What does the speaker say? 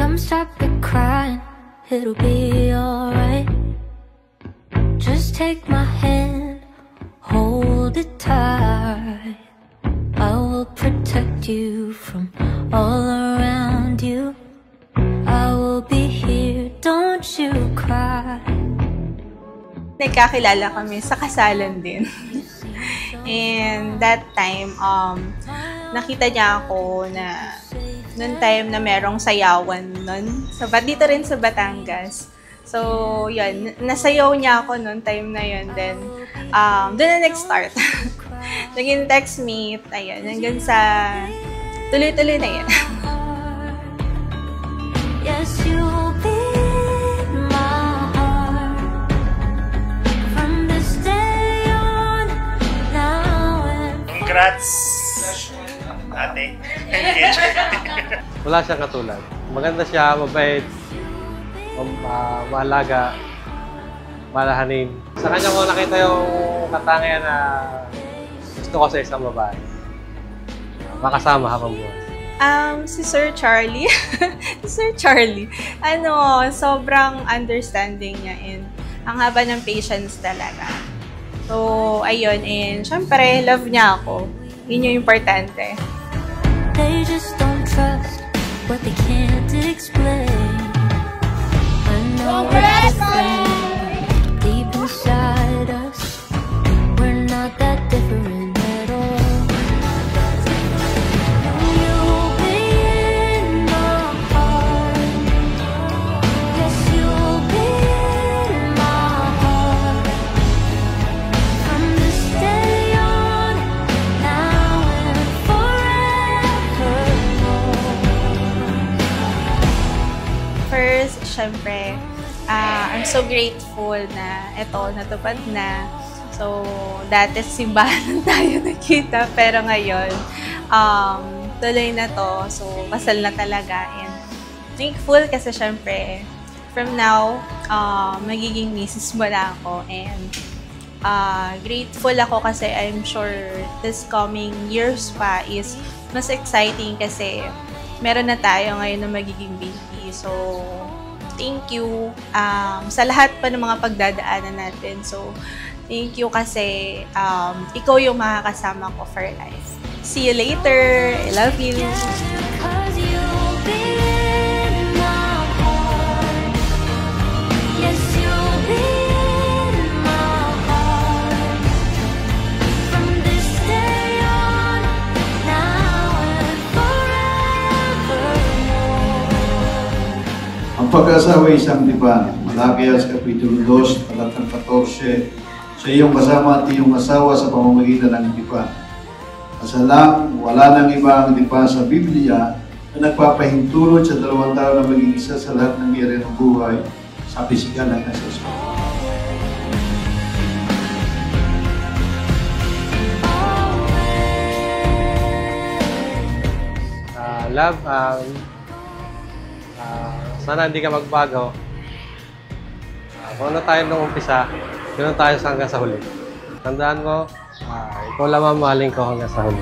Come stop it crying, it'll be alright. Just take my hand, hold it tight. I will protect you from all around you. I will be here, don't you cry. Nagkakilala kami sa kasalan din. And that time, nakita niya ako na noong time na merong sayawan nun. Dito rin sa Batangas. So, yun. Nasayaw niya ako noong time na yun. Then, doon na nag-start. Naging textmate. Ayun. Hanggang sa tuloy-tuloy na yun. Yes, you'll be my heart from this day on, now and Congrats, ate. Wala siyang katulad. Maganda siya, mabait, maalaga, malahanin. Sa kanya ko nakita yung katangian na gusto ko sa isang babae. Makasama habang buhay. Si Sir Charlie. Sir Charlie. Sobrang understanding niya and ang haba ng patience talaga. So, ayun. And syempre, love niya ako. Yun yung importante. they just don't trust what they can't explain. I know it's different deep inside us. We're not that different at all. You'll be in my heart. Yes, you'll be in my heart. From this day on, now and forevermore. First, syempre, I'm so grateful na ito, natupad na. So, dati simbahan tayo nakita, pero ngayon, tuloy na to. So, kasal na talaga. And thankful kasi syempre, from now, magiging misis mo na ako. And grateful ako kasi I'm sure this coming years pa is mas exciting kasi meron na tayo ngayon na magiging baby. So, thank you sa lahat pa ng mga pagdadaanan natin. So, thank you kasi ikaw yung makakasama ko for life. See you later. I love you. Cause you'll be in my heart. Yes, you'll be in my heart. From this day on, now and forevermore. Ang pag-asawa ay isang diba, Malakias Kapitulo 2, talatang 14, sa iyong kasama at iyong asawa sa pamamagitan ng dipa. Kasalang, wala nang iba ang dipa sa Biblia na nagpapahintulot sa dalawang tao na maging isa sa lahat ng area ng buhay sa pisikal at sa espiritu. Love, sana hindi ka magbago. Kung ano tayo nung umpisa, ganoon tayo hanggang sa huli. Tandaan ko, ikaw lang mamahalin ko hanggang sa huli.